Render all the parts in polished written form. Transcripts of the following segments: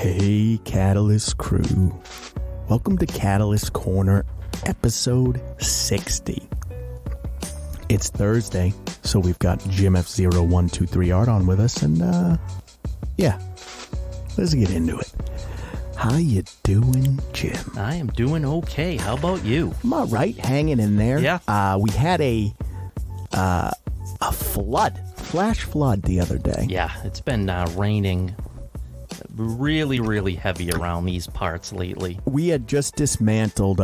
Hey, Catalyst crew. Welcome to Catalyst Corner, episode 60. It's Thursday, so we've got Jim F0123 Art on with us, and, yeah, let's get into it. How you doing, Jim? I am doing okay. How about you? I'm all right, hanging in there. Yeah. We had a flash flood the other day. Yeah, it's been raining really heavy around these parts lately. We had just dismantled,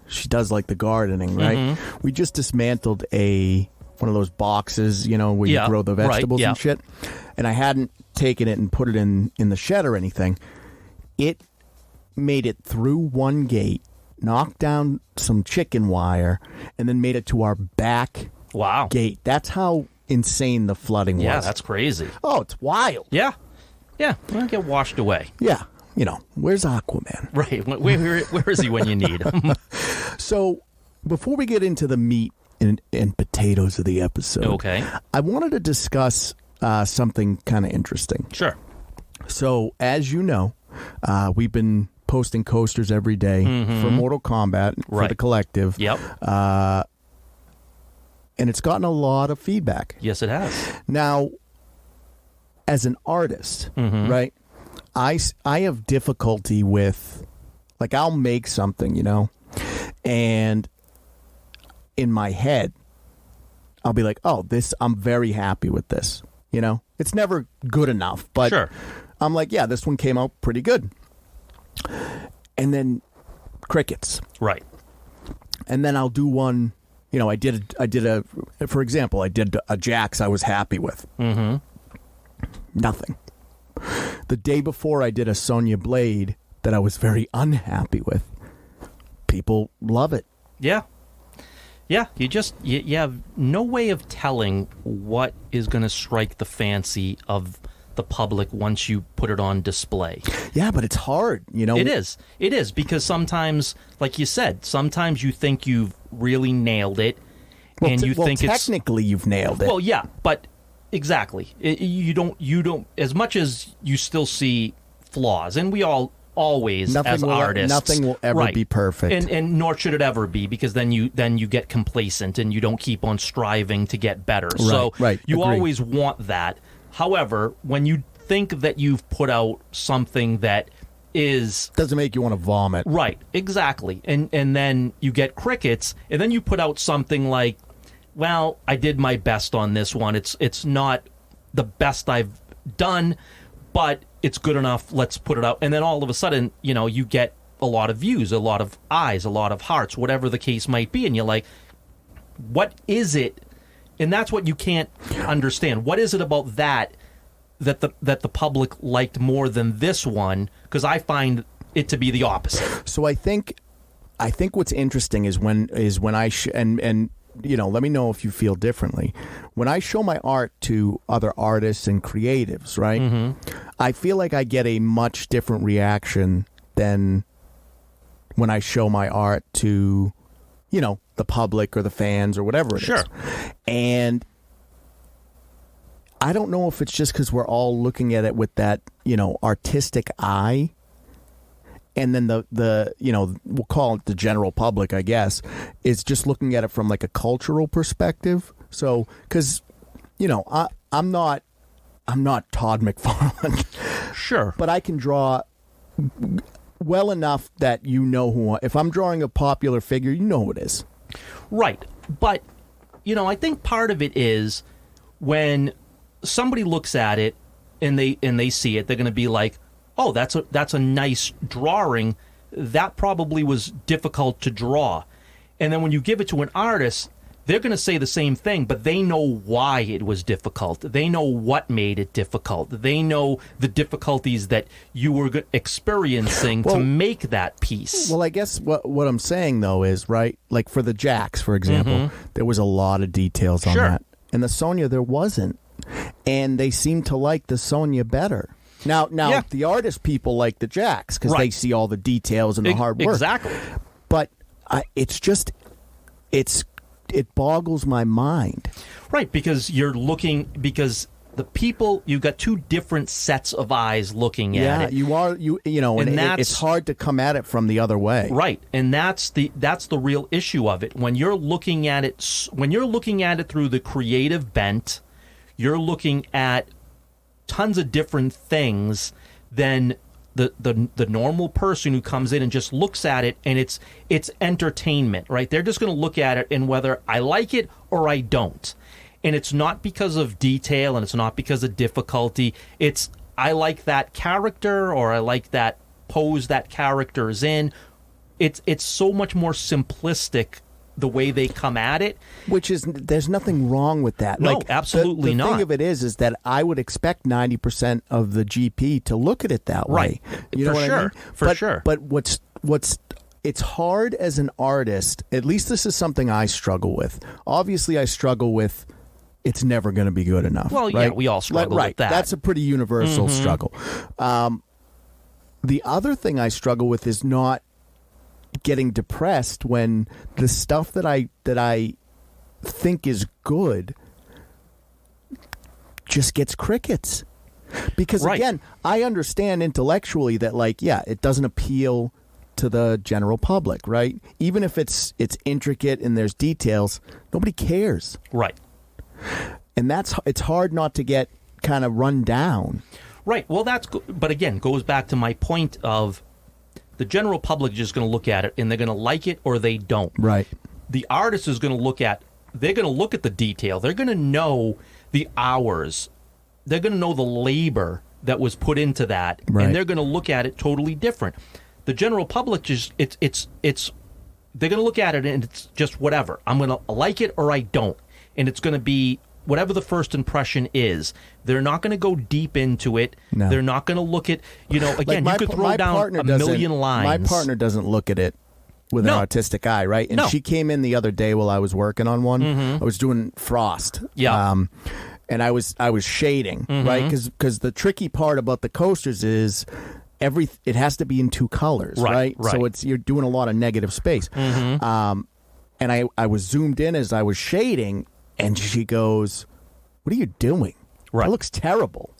she does like the gardening, right? Mm-hmm. We just dismantled one of those boxes, you know, where you grow the vegetables and shit. And I hadn't taken it and put it in the shed or anything. It made it through one gate, knocked down some chicken wire, and then made it to our back gate. That's how insane the flooding was. Yeah, that's crazy. Oh, it's wild. Yeah, we'll get washed away. Yeah, you know, where's Aquaman? Right, where is he when you need him? So, before we get into the meat and potatoes of the episode, okay, I wanted to discuss something kind of interesting. Sure. So, as you know, we've been posting coasters every day for Mortal Kombat, for the collective. Yep. And it's gotten a lot of feedback. Yes, it has. Now, as an artist, right, I have difficulty with, like, I'll make something, you know, and in my head, I'll be like, oh, I'm very happy with this, you know? It's never good enough, but sure. I'm like, yeah, this one came out pretty good. And then crickets. Right. And then I'll do one, you know, I did for example, I did a Jax I was happy with. Nothing. The day before I did a Sonya Blade that I was very unhappy with. People love it. Yeah. Yeah, you have no way of telling what is going to strike the fancy of the public once you put it on display. Yeah, but it's hard, you know. It is because sometimes, like you said, sometimes you think you've really nailed it, and you think technically you've nailed it. Well, yeah, but exactly, you don't. As much as you still see flaws, and we all always as artists, nothing will ever be perfect, and nor should it ever be, because then you get complacent and you don't keep on striving to get better. Right, you agree. always want that. However, when you think that you've put out something that doesn't make you want to vomit. Right, exactly. And then you get crickets, and then you put out something like, well, I did my best on this one. It's not the best I've done, but it's good enough. Let's put it out. And then all of a sudden, you know, you get a lot of views, a lot of eyes, a lot of hearts, whatever the case might be. And you're like, what is it? And that's what you can't understand. What is it about that the public liked more than this one? Because I find it to be the opposite. So I think what's interesting is when I and you know, let me know if you feel differently. When I show my art to other artists and creatives, right? I feel like I get a much different reaction than when I show my art to, you know, the public or the fans or whatever it is. And I don't know if it's just because we're all looking at it with that, you know, artistic eye. And then the you know, we'll call it the general public, I guess, is just looking at it from like a cultural perspective. So, because, you know, I'm not Todd McFarlane. Sure. But I can draw well enough that you know if I'm drawing a popular figure, you know who it is. Right. But, you know, I think part of it is when somebody looks at it and they see it, they're going to be like, oh, that's a nice drawing. That probably was difficult to draw. And then when you give it to an artist, they're going to say the same thing, but they know why it was difficult. They know what made it difficult. They know the difficulties that you were experiencing to make that piece. Well, I guess what I'm saying, though, is, right, like for the Jax, for example, there was a lot of details on that. And the Sonya, there wasn't. And they seemed to like the Sonya better. Now, the artist people like the Jax because they see all the details and the hard work. Exactly. But it boggles my mind. Right, because you're looking, because the people, you've got two different sets of eyes looking at it. And it's hard to come at it from the other way. Right. And that's the real issue of it. When you're looking at it through the creative bent, you're looking at tons of different things than the normal person who comes in and just looks at it, and it's entertainment, right? They're just going to look at it and whether I like it or I don't. And it's not because of detail and it's not because of difficulty. It's I like that character or I like that pose that character is in. It's so much more simplistic the way they come at it. Which is, there's nothing wrong with that. No, absolutely not. The thing of it is that I would expect 90% of the GP to look at it that way. Right. You know what I mean? For sure. But what's it's hard as an artist, at least this is something I struggle with. Obviously, I struggle with it's never going to be good enough. Well, right? yeah, we all struggle with that. That's a pretty universal struggle. The other thing I struggle with is not getting depressed when the stuff that I think is good just gets crickets. Because again, I understand intellectually that it doesn't appeal to the general public, right? Even if it's intricate and there's details, nobody cares. Right. And it's hard not to get kind of run down. Right. Well, but again, goes back to my point of the general public is just going to look at it and they're going to like it or they don't. Right. The artist is going to look at the detail. They're going to know the hours. They're going to know the labor that was put into that. Right. And they're going to look at it totally different. The general public just they're going to look at it and it's just whatever. I'm going to like it or I don't. And it's going to be whatever the first impression is. They're not going to go deep into it. No. They're not going to look at, again, you could throw down a million lines. My partner doesn't look at it with an artistic eye, right? And she came in the other day while I was working on one. I was doing frost. Yeah. And I was shading, right? Because the tricky part about the coasters is it has to be in two colors, right? So you're doing a lot of negative space. And I was zoomed in as I was shading, and she goes, "What are you doing? Right. That looks terrible."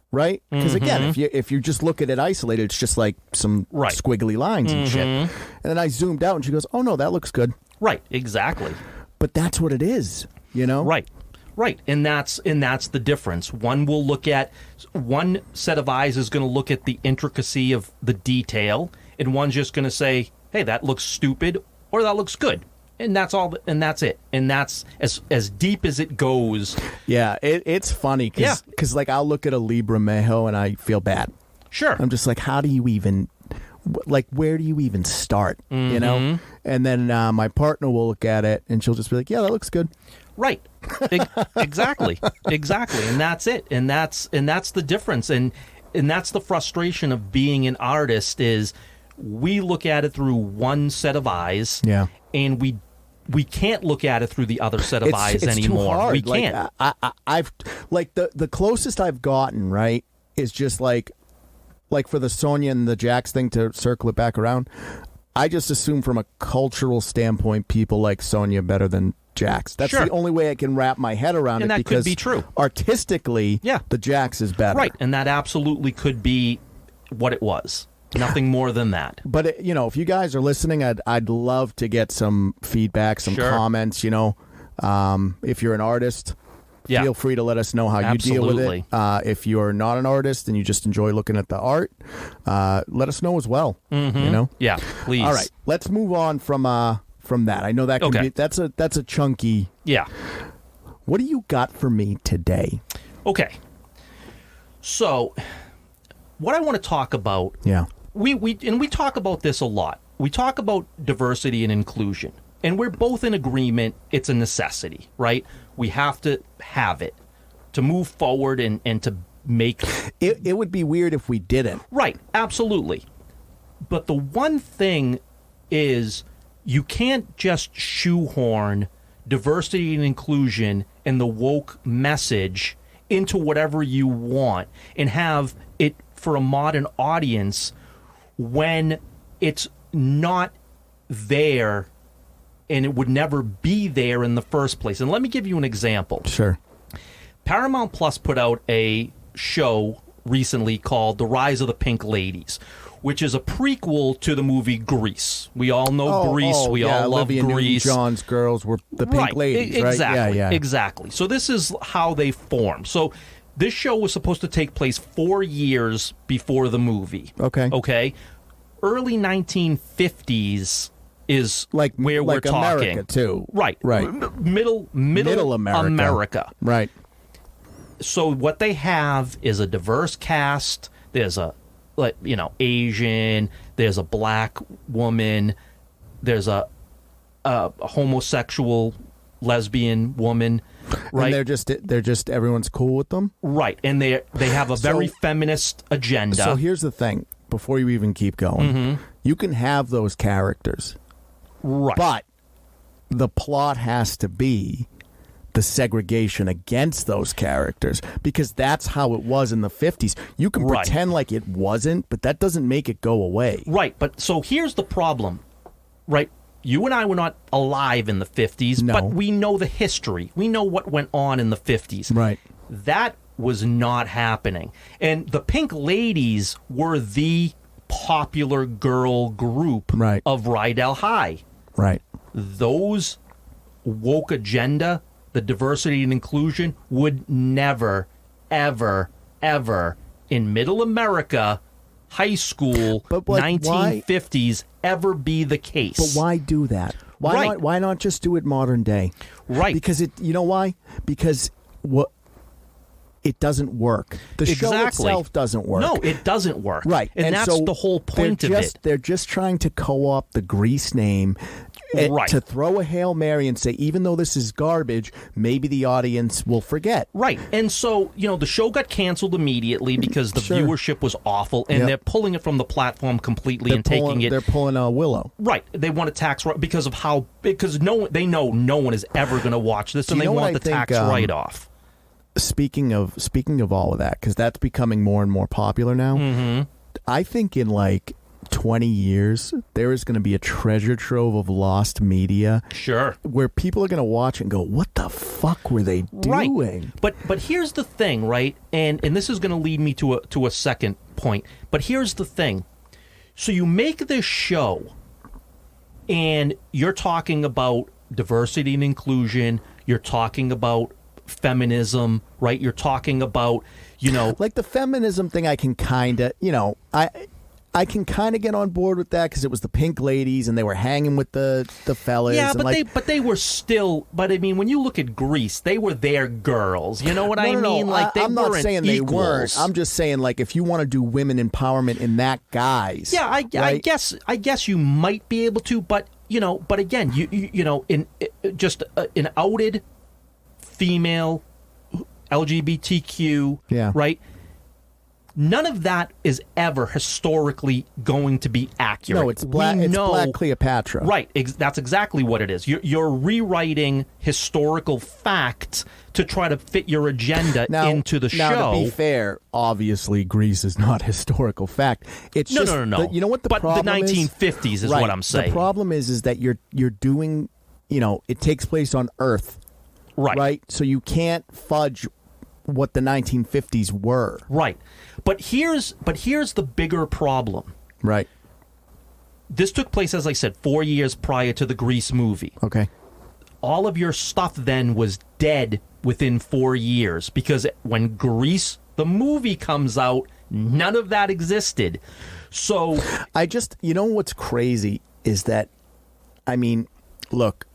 Right? Because again, if you just look at it isolated, it's just like some squiggly lines and shit. And then I zoomed out, and she goes, "Oh no, that looks good." Right, exactly. But that's what it is, Right, and that's the difference. One set of eyes is going to look at the intricacy of the detail, and one's just going to say, "Hey, that looks stupid," or "That looks good." And that's all, and that's it. And that's as deep as it goes. Yeah, it's funny because I'll look at a Libra Mejo and I feel bad. Sure. I'm just like, how do you even, where do you even start, And then my partner will look at it and she'll just be like, yeah, that looks good. Right. Exactly. And that's it. And that's the difference. And that's the frustration of being an artist is we look at it through one set of eyes. Yeah. And we can't look at it through the other set of eyes anymore. Too hard. We can't. I've the closest I've gotten, right, is just like for the Sonya and the Jax thing, to circle it back around. I just assume from a cultural standpoint, people like Sonya better than Jax. That's the only way I can wrap my head around and it. That because could be true. Artistically, the Jax is better. Right, and that absolutely could be what it was. Nothing more than that. But if you guys are listening, I'd love to get some feedback, some comments. If you're an artist, feel free to let us know how you deal with it. If you're not an artist and you just enjoy looking at the art, let us know as well. Yeah, please. All right, let's move on from that. I know that can be that's a chunky. Yeah. What do you got for me today? Okay. So, what I want to talk about. Yeah. We talk about this a lot. We talk about diversity and inclusion, and we're both in agreement it's a necessity, right? We have to have it to move forward and to make it. It would be weird if we didn't. Right, absolutely. But the one thing is you can't just shoehorn diversity and inclusion and the woke message into whatever you want and have it for a modern audience when it's not there and it would never be there in the first place. And let me give you an example. Sure. Paramount Plus put out a show recently called The Rise of the Pink Ladies, which is a prequel to the movie Grease. We all know Grease. We all love Olivia Grease. Newton-John's girls were the Pink Ladies, right? Exactly. Exactly. So this is how they formed. So this show was supposed to take place 4 years before the movie. Okay. Early 1950s is like where we're talking. America too. Right. Middle America. Right. So what they have is a diverse cast. There's a Asian, there's a black woman, there's a homosexual lesbian woman, right? And they're just everyone's cool with them. Right. And they have a very feminist agenda. So here's the thing, before you even keep going. You can have those characters. Right. But the plot has to be the segregation against those characters, because that's how it was in the 50s. You can pretend like it wasn't, but that doesn't make it go away. Right, but so here's the problem, right? You and I were not alive in the 50s, but we know the history. We know what went on in the 50s. Right. That was not happening. And the Pink Ladies were the popular girl group of Rydell High. Right. Those woke agenda, the diversity and inclusion, would never, ever, ever in middle America, high school, 1950s, ever be the case. But why do that? Why not just do it modern day? Right. Because you know why? Because it doesn't work. The show itself doesn't work. No, it doesn't work. Right. And that's so the whole point of it. They're just trying to co-opt the Grease name to throw a Hail Mary and say, even though this is garbage, maybe the audience will forget. Right. And so, the show got canceled immediately because the viewership was awful, and they're pulling it from the platform completely taking it. They're pulling a Willow. Right. They want a tax because they know no one is ever going to watch this, and they want the tax write-off. Speaking of all of that, because that's becoming more and more popular now, I think in 20 years, there is going to be a treasure trove of lost media. Sure. Where people are going to watch and go, what the fuck were they doing? Right. But here's the thing, right? And this is going to lead me to a second point. But here's the thing. So you make this show, and you're talking about diversity and inclusion. You're talking about feminism, right? You're talking about, like the feminism thing. I can kind of, I can kind of get on board with that because it was the Pink Ladies and they were hanging with the fellas. Yeah, and they were still. But I mean, when you look at Grease, they were their girls. You know what I mean? Like they I'm not saying equals. they weren't. I'm just saying, if you want to do women empowerment in that guise. Yeah, I guess you might be able to, but but again, in just an outed female LGBTQ, right? None of that is ever historically going to be accurate. No, it's Black Cleopatra. Right, that's exactly what it is. You're rewriting historical facts to try to fit your agenda into the show. Now, to be fair, obviously Grease is not historical fact. It's no. You know what the problem is? But the 1950s is what I'm saying. The problem is that you're doing, it takes place on Earth. Right. So you can't fudge what the 1950s were. Right. But here's the bigger problem. Right. This took place, as I said, 4 years prior to the Grease movie. Okay. All of your stuff then was dead within 4 years because when Grease, the movie, comes out, none of that existed. So what's crazy is that, look,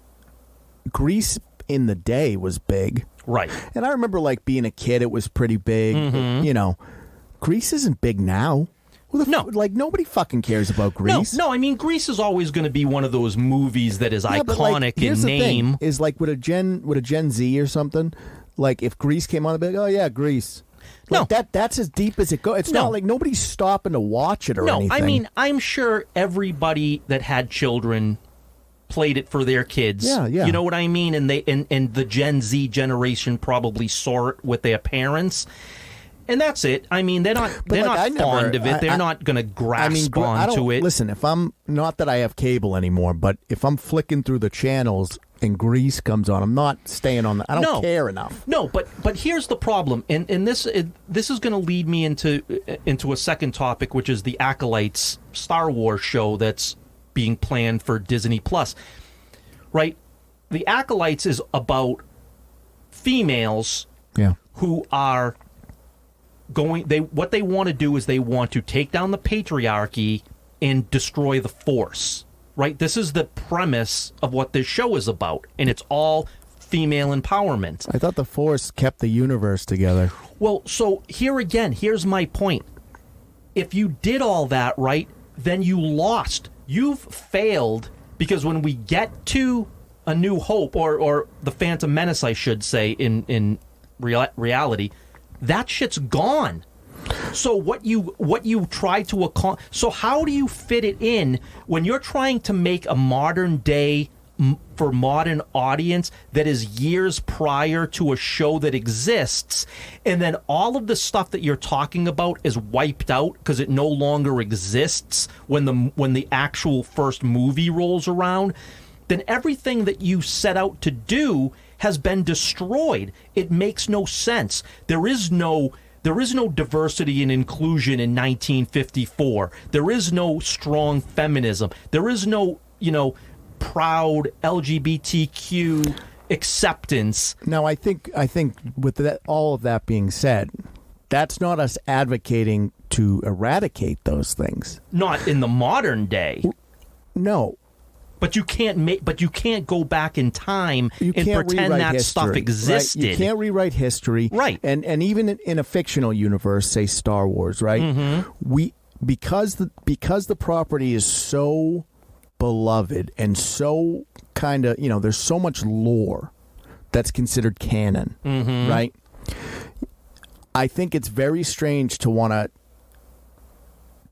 Grease in the day was big. Right. And I remember being a kid, it was pretty big. Grease isn't big now. Nobody fucking cares about Grease. No, Grease is always going to be one of those movies that is iconic in name. Is with a Gen Z or something, if Grease came on, I'd be like, oh yeah, Grease. That's as deep as it goes. It's not like nobody's stopping to watch it or anything. I'm sure everybody that had children played it for their kids. Yeah. You know what I mean? And they and the Gen Z generation probably saw it with their parents. And that's it. I mean, they're not fond of it. They're not going to grasp onto it. Listen, if I'm not that I have cable anymore, but if I'm flicking through the channels and Grease comes on, I'm not staying on. I don't care enough. No, but here's the problem, and this is going to lead me into a second topic, which is the Acolytes Star Wars show that's being planned for Disney Plus. Right, the Acolytes is about females who are what they want to do is they want to take down the patriarchy and destroy the Force. Right? This is the premise of what this show is about, and it's all female empowerment. I thought the Force kept the universe together. Well, so here's my point. If you did all that, right, then you lost. You've failed, because when we get to A New Hope, or The Phantom Menace, I should say, in reality, that shit's gone. So what you try to accomplish? So how do you fit it in when you're trying to make a modern day for modern audience that is years prior to a show that exists, and then all of the stuff that you're talking about is wiped out because it no longer exists when the actual first movie rolls around? Then everything that you set out to do has been destroyed. It makes no sense. There is no diversity and inclusion in 1954. There is no strong feminism. There is no, proud LGBTQ acceptance. Now, I think with all of that being said, that's not us advocating to eradicate those things. Not in the modern day. No. But you can't go back in time and pretend that stuff existed. Right? You can't rewrite history. Right. And even in a fictional universe, say Star Wars, right? Mm-hmm. Because the property is so beloved and so kind of, there's so much lore that's considered canon, right? I think it's very strange to want to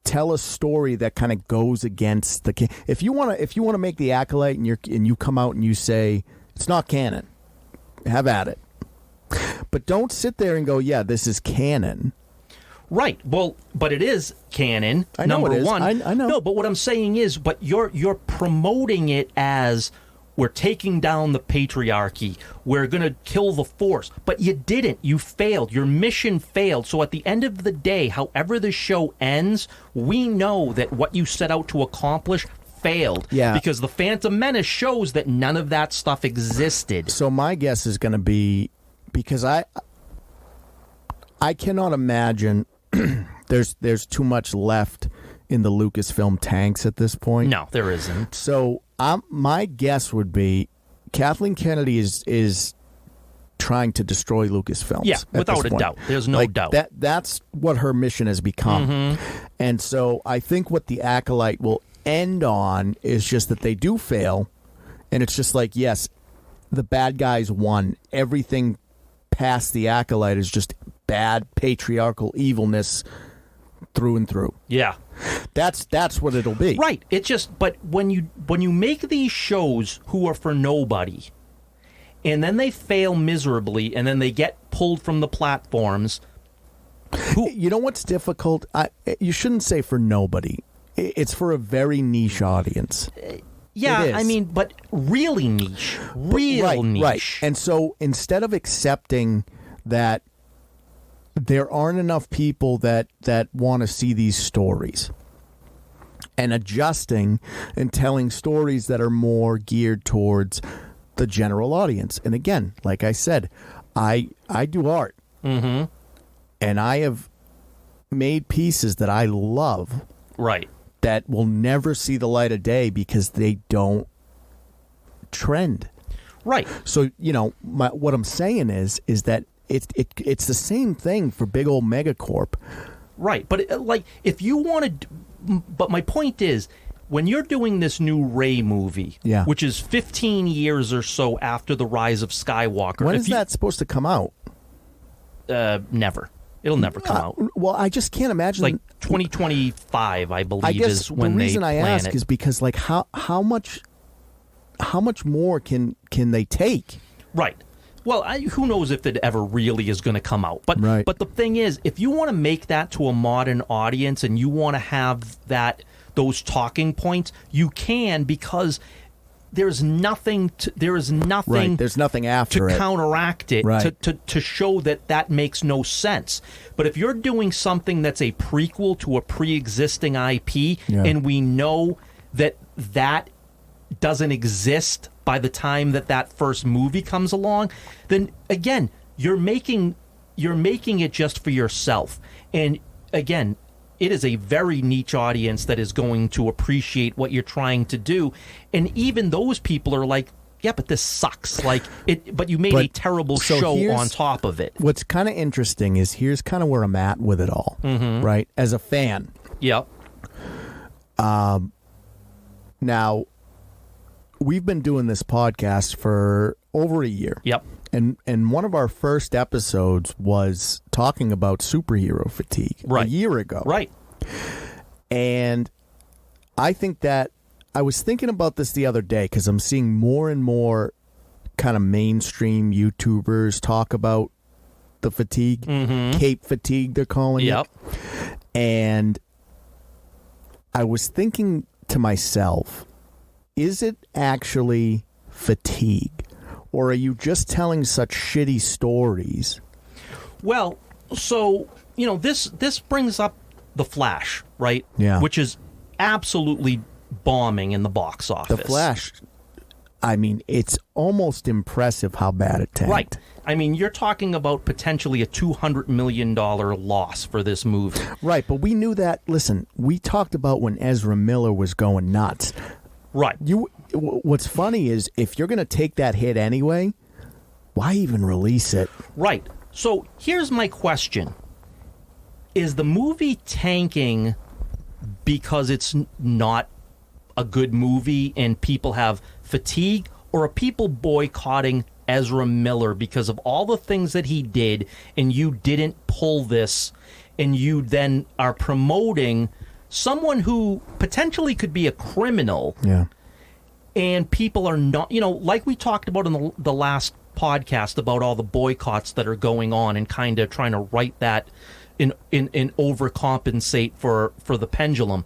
tell a story that kind of goes against the if you want to make the Acolyte and you come out and you say it's not canon, have at it, but don't sit there and go, yeah, this is canon. Right. Well, but it is canon. I know number it is. one. I know. No, but what I'm saying is, but you're promoting it as we're taking down the patriarchy. We're going to kill the Force. But you didn't. You failed. Your mission failed. So at the end of the day, however the show ends, we know that what you set out to accomplish failed. Yeah. Because the Phantom Menace shows that none of that stuff existed. So my guess is going to be, because I cannot imagine there's too much left in the Lucasfilm tanks at this point. No, there isn't. So my guess would be Kathleen Kennedy is trying to destroy Lucasfilms. Yeah, without a doubt. There's no doubt. That's what her mission has become. And so I think what the Acolyte will end on is just that they do fail, and it's just like, yes, the bad guys won. Everything past the Acolyte is just bad patriarchal evilness through and through. Yeah. That's what it'll be. Right. It just, but when you make these shows who are for nobody, and then they fail miserably, and then they get pulled from the platforms. You know what's difficult? You shouldn't say for nobody. It's for a very niche audience. Yeah, I mean, but really niche. Niche. Right. And so instead of accepting that there aren't enough people that want to see these stories, and adjusting and telling stories that are more geared towards the general audience. And again, like I said, I do art. And I have made pieces that I love. Right. That will never see the light of day because they don't trend. Right. So, what I'm saying is that it's the same thing for big old megacorp. Right. But if you want to, but my point is, when you're doing this new Rey movie, which is 15 years or so after the rise of Skywalker. When is that supposed to come out? Never. It'll never come out. Well, I just can't imagine. Like 2025, I believe, I guess is when the reason they I plan ask it. is because, how much more can they take? Right. Well, who knows if it ever really is going to come out. But Right. but the thing is, if you want to make that to a modern audience and you want to have those talking points, you can, because there's nothing Right. There's nothing after to it. counteract it, Right. to show that makes no sense. But if you're doing something that's a prequel to a pre-existing IP, Yeah. and we know that doesn't exist by the time that first movie comes along, then again, you're making it just for yourself. And again, it is a very niche audience that is going to appreciate what you're trying to do. And even those people are like, yeah, but this sucks. Like but you made a terrible show on top of it. What's kind of interesting is here's kind of where I'm at with it all, right? As a fan. Yep. Now, we've been doing this podcast for over a year. Yep. And one of our first episodes was talking about superhero fatigue Right. a year ago. Right. And I think that I was thinking about this the other day because I'm seeing more and more kind of mainstream YouTubers talk about the fatigue, Cape fatigue, they're calling Yep. it. And I was thinking to myself, is it actually fatigue? Or are you just telling such shitty stories? Well, so, this brings up The Flash, right? Yeah. Which is absolutely bombing in the box office. The Flash, I mean, it's almost impressive how bad it tanked. Right. I mean, you're talking about potentially a $200 million loss for this movie. Right, but we knew that. Listen, we talked about when Ezra Miller was going nuts. Right. What's funny is if you're going to take that hit anyway, why even release it? Right. So here's my question. Is the movie tanking because it's not a good movie and people have fatigue, or are people boycotting Ezra Miller because of all the things that he did and you didn't pull this, and you then are promoting someone who potentially could be a criminal? Yeah. And people are not, like we talked about in the last podcast about all the boycotts that are going on and kind of trying to write that in overcompensate for the pendulum.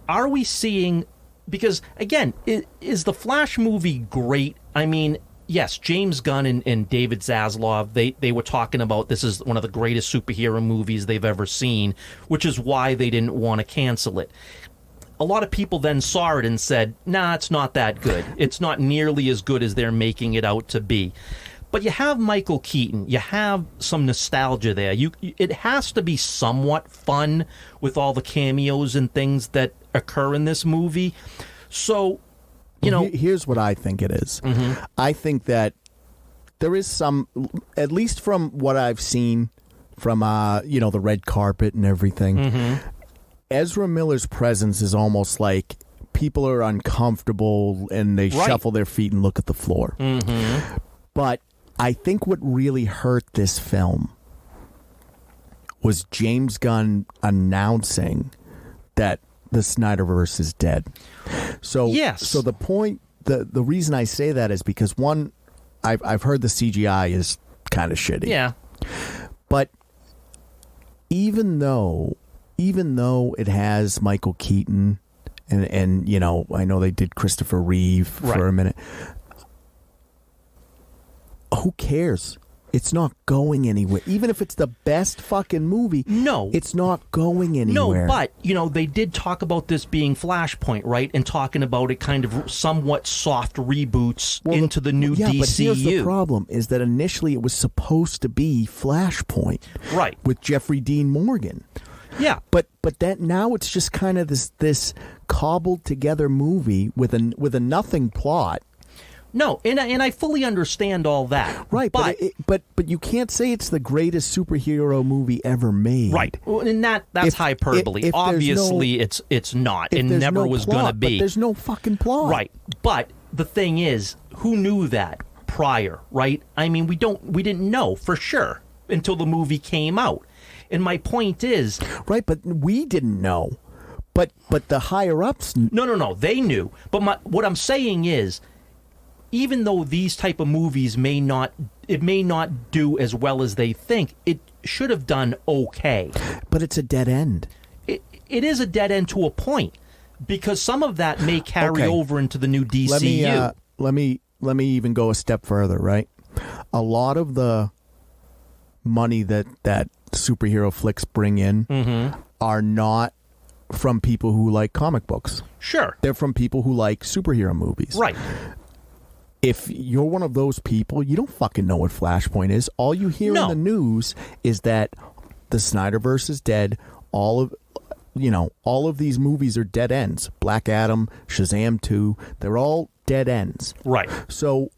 Are we seeing, because again, is the Flash movie great? I mean, yes, James Gunn and David Zaslav, they were talking about this is one of the greatest superhero movies they've ever seen, which is why they didn't want to cancel it. A lot of people then saw it and said, nah, it's not that good. It's not nearly as good as they're making it out to be. But you have Michael Keaton. You have some nostalgia there. It has to be somewhat fun with all the cameos and things that occur in this movie. So, Here's what I think it is. I think that there is some, at least from what I've seen from, the red carpet and everything, Ezra Miller's presence is almost like people are uncomfortable and they shuffle their feet and look at the floor. But I think what really hurt this film was James Gunn announcing that the Snyderverse is dead. So, yes. So the point, the reason I say that is because, one, I've heard the CGI is kind of shitty. Yeah. But even though it has Michael Keaton and I know they did Christopher Reeve for a minute, who cares? It's not going anywhere. Even if it's the best fucking movie, no, it's not going anywhere. No, but they did talk about this being Flashpoint, right? And talking about it kind of somewhat soft reboots into the new DCU. But here's the problem: is that initially it was supposed to be Flashpoint, right, with Jeffrey Dean Morgan. Yeah, but that now it's just kind of this cobbled together movie with a nothing plot. No, and I fully understand all that. Right, but you can't say it's the greatest superhero movie ever made. Right, and that's hyperbole. If obviously, it's not, and never was going to be. But there's no fucking plot. Right, but the thing is, who knew that prior? Right? I mean, we didn't know for sure until the movie came out. And my point is, right, but we didn't know. But the higher ups, no, they knew. But what I'm saying is, even though these type of movies may not do as well as they think, it should have done okay. But it's a dead end. It is a dead end to a point, because some of that may carry over into the new DCU. Let me even go a step further, right? A lot of the money that superhero flicks bring in are not from people who like comic books. Sure. They're from people who like superhero movies. Right. If you're one of those people, you don't fucking know what Flashpoint is. All you hear in the news is that the Snyderverse is dead. All of these movies are dead ends. Black Adam, Shazam 2, they're all dead ends. Right. So,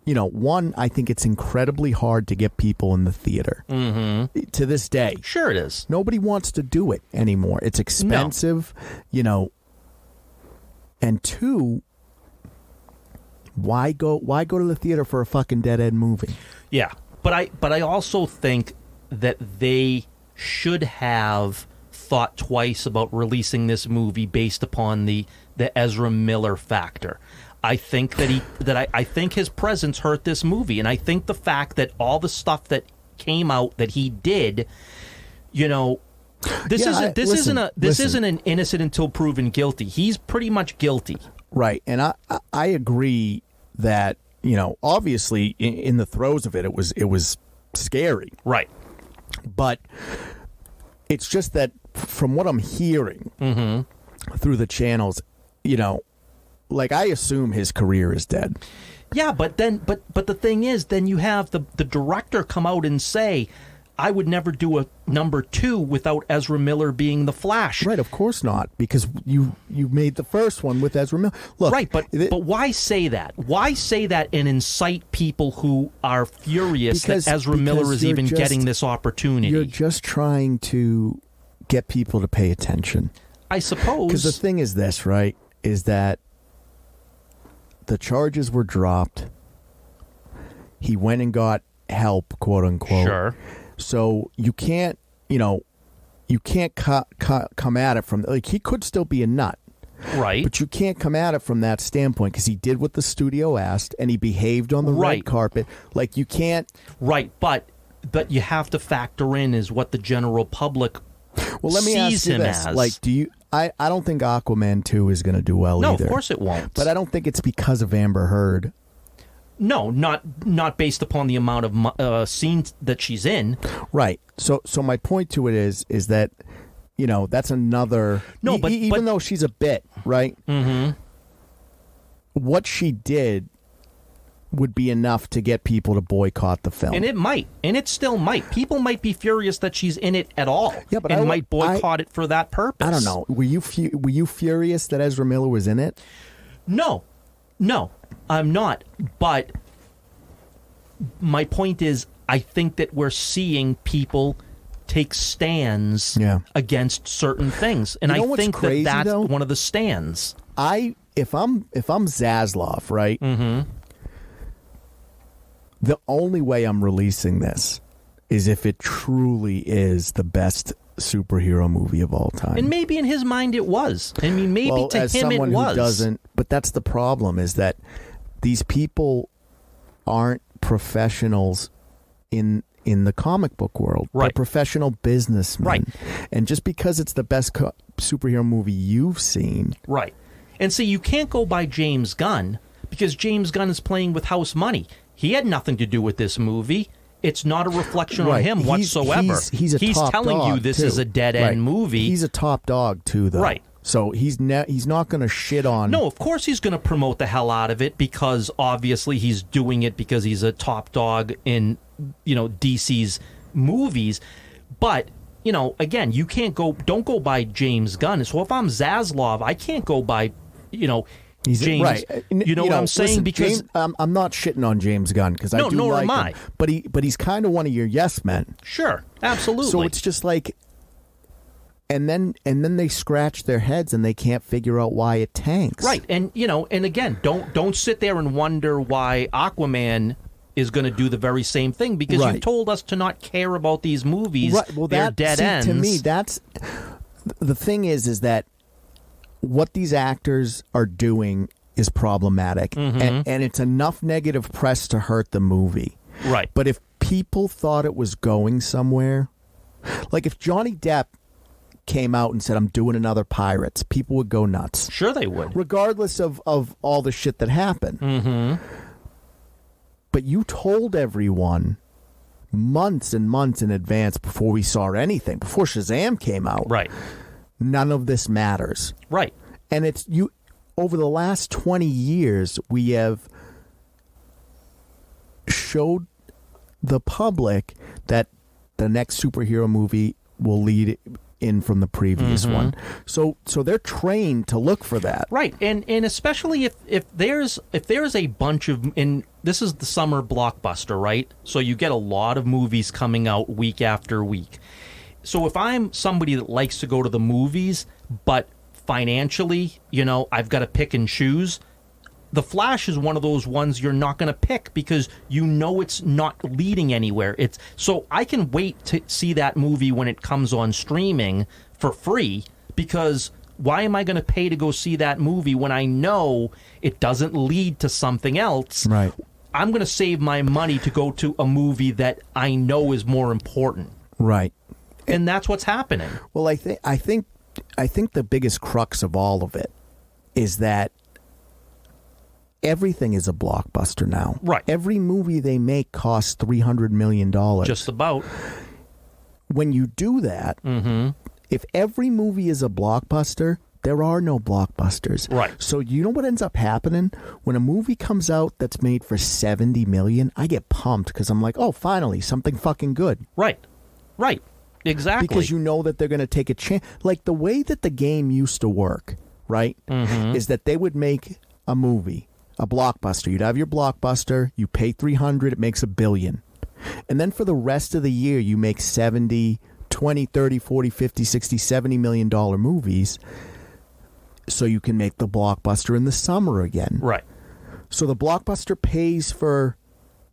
one, I think it's incredibly hard to get people in the theater to this day. Sure it is. Nobody wants to do it anymore. It's expensive, and two, why go to the theater for a fucking dead end movie? Yeah. But I also think that they should have thought twice about releasing this movie based upon the Ezra Miller factor. I think I think his presence hurt this movie, and I think the fact that all the stuff that came out that he did, this isn't an innocent until proven guilty. He's pretty much guilty. Right, and I agree that obviously in the throes of it, it was scary. Right, but it's just that from what I'm hearing through the channels, like I assume his career is dead. Yeah, but the thing is, then you have the director come out and say, I would never do a number 2 without Ezra Miller being the Flash. Right, of course not, because you made the first one with Ezra Miller. Look, right, but why say that? Why say that and incite people who are furious that Ezra Miller is even getting this opportunity? You're just trying to get people to pay attention. I suppose. Because the thing is this, right, is that the charges were dropped. He went and got help, quote unquote. Sure. So you can't, come at it from, like, he could still be a nut. Right. But you can't come at it from that standpoint because he did what the studio asked and he behaved on the red carpet. Like, you can't. Right. But you have to factor in is what the general public let me sees ask you him this. as. Like, I don't think Aquaman 2 is going to do well either. No, of course it won't. But I don't think it's because of Amber Heard. No, not based upon the amount of scenes that she's in. Right. So my point to it is that, that's another. No, but even though she's a bit, right? Mm-hmm. What she did would be enough to get people to boycott the film. And it might. And it still might. People might be furious that she's in it at all. Yeah, but might boycott it for that purpose. I don't know. Were you furious that Ezra Miller was in it? No, I'm not. But my point is, I think that we're seeing people take stands against certain things, and I think crazy, that's one of the stands. If I'm Zaslav, right? Mm-hmm. The only way I'm releasing this is if it truly is the best superhero movie of all time. And maybe in his mind it was. I mean, maybe to him it was. As someone who doesn't, but that's the problem, is that these people aren't professionals in the comic book world. Right. They're professional businessmen. Right. And just because it's the best superhero movie you've seen. Right. And so you can't go by James Gunn because James Gunn is playing with house money. He had nothing to do with this movie. It's not a reflection on him whatsoever. He's top telling dog you this too. is a dead-end movie. He's a top dog, too, though. Right. So he's not going to shit on. No, of course he's going to promote the hell out of it because obviously he's doing it because he's a top dog in DC's movies. But again, you can't don't go by James Gunn. So if I'm Zaslav, I can't go by James, right. You know what I'm saying? Listen, because James, I'm not shitting on James Gunn because I do nor like am him. I. But he's kind of one of your yes men. Sure, absolutely. So it's just like, and then they scratch their heads and they can't figure out why it tanks. Right, and and again, don't sit there and wonder why Aquaman is going to do the very same thing because you told us to not care about these movies. Right. Well, they're dead ends. To me, that's the thing is that what these actors are doing is problematic, and it's enough negative press to hurt the movie. Right. But if people thought it was going somewhere, like if Johnny Depp came out and said, I'm doing another Pirates, people would go nuts. Sure they would. Regardless of all the shit that happened. Mm-hmm. But you told everyone months and months in advance before we saw anything, before Shazam came out. Right. None of this matters. Right. And it's you. Over the last 20 years, we have showed the public that the next superhero movie will lead in from the previous one. So they're trained to look for that. Right. And especially if there's a bunch of, and this is the summer blockbuster, right? So you get a lot of movies coming out week after week. So if I'm somebody that likes to go to the movies, but financially, I've got to pick and choose, The Flash is one of those ones you're not going to pick because it's not leading anywhere. So I can wait to see that movie when it comes on streaming for free, because why am I going to pay to go see that movie when I know it doesn't lead to something else? Right. I'm going to save my money to go to a movie that I know is more important. Right. And that's what's happening. Well, I think the biggest crux of all of it is that everything is a blockbuster now. Right. Every movie they make costs $300 million. Just about. When you do that, if every movie is a blockbuster, there are no blockbusters. Right. So you know what ends up happening? When a movie comes out that's made for $70 million, I get pumped because I'm like, oh, finally, something fucking good. Right. Right. Exactly. Because you know that they're going to take a chance. Like the way that the game used to work, right, is that they would make a movie, a blockbuster. You'd have your blockbuster, you pay $300, it makes $1 billion. And then for the rest of the year, you make 70, 20, 30, 40, 50, 60, $70 million movies so you can make the blockbuster in the summer again. Right. So the blockbuster pays for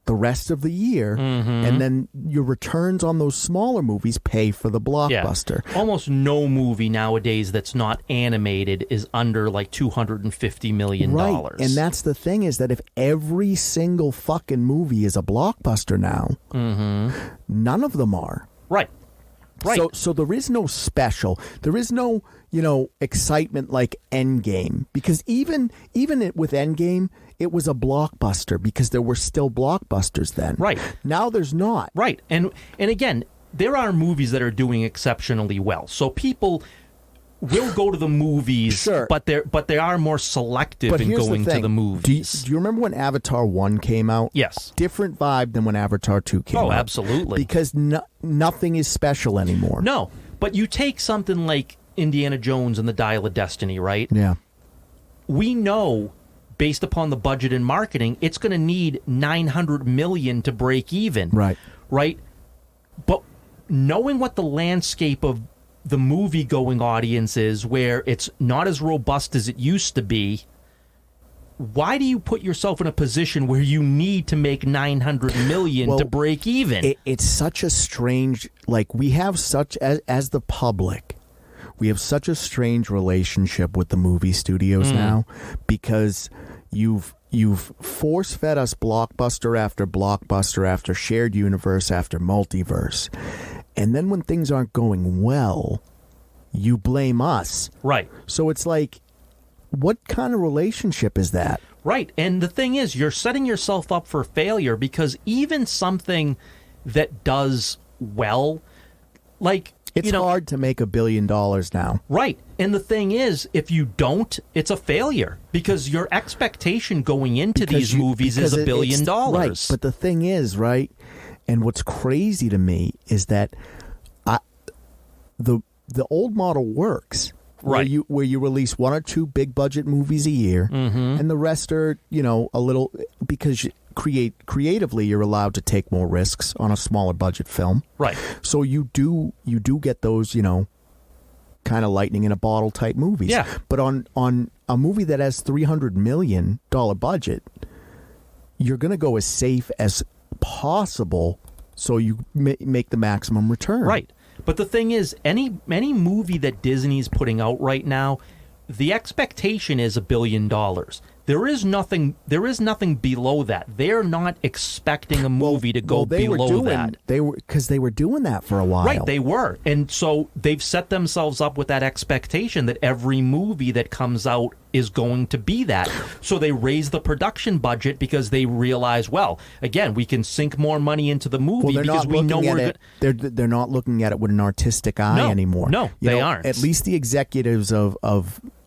the rest of the year, and then your returns on those smaller movies pay for the blockbuster. Yeah. Almost no movie nowadays that's not animated is under like $250 million. Right, and that's the thing, is that if every single fucking movie is a blockbuster now, none of them are. Right. Right. So there is no special. There is no, excitement like Endgame, because even with Endgame, it was a blockbuster because there were still blockbusters then. Right. Now there's not. Right. And again, there are movies that are doing exceptionally well. So people will go to the movies, sure, but they are more selective in going to the movies. Do you remember when Avatar 1 came out? Yes. Different vibe than when Avatar 2 came out. Oh, absolutely. Because nothing is special anymore. No. But you take something like Indiana Jones and the Dial of Destiny, right? Yeah. We know, based upon the budget and marketing, it's going to need $900 million to break even. Right. Right? But knowing what the landscape of the movie-going audience is, where it's not as robust as it used to be, why do you put yourself in a position where you need to make $900 million to break even? It's such a strange, we have such, as the public, we have such a strange relationship with the movie studios now, because you've force-fed us blockbuster after shared universe after multiverse. And then when things aren't going well, you blame us. Right. So it's like, what kind of relationship is that? Right. And the thing is, you're setting yourself up for failure, because even something that does well, it's hard to make $1 billion now. Right. And the thing is, if you don't, it's a failure, because your expectation going into these movies is $1 billion. Right. But the thing is, right, and what's crazy to me is that the old model works. Right. Where you release 1 or 2 big budget movies a year, and the rest are, a little, because creatively you're allowed to take more risks on a smaller budget film. Right. So you do get those, kind of lightning in a bottle type movies. Yeah. But on a movie that has $300 million budget, you're going to go as safe as possible so you make the maximum return. Right. But the thing is, any movie that Disney's putting out right now, the expectation is $1 billion. There is nothing below that. They're not expecting a movie to go below that. They were doing that for a while. Right, they were. And so they've set themselves up with that expectation that every movie that comes out is going to be that. So they raise the production budget because they realize, well, again, we can sink more money into the movie because we know we're good. They're not looking at it with an artistic eye anymore. No, they aren't. At least the executives of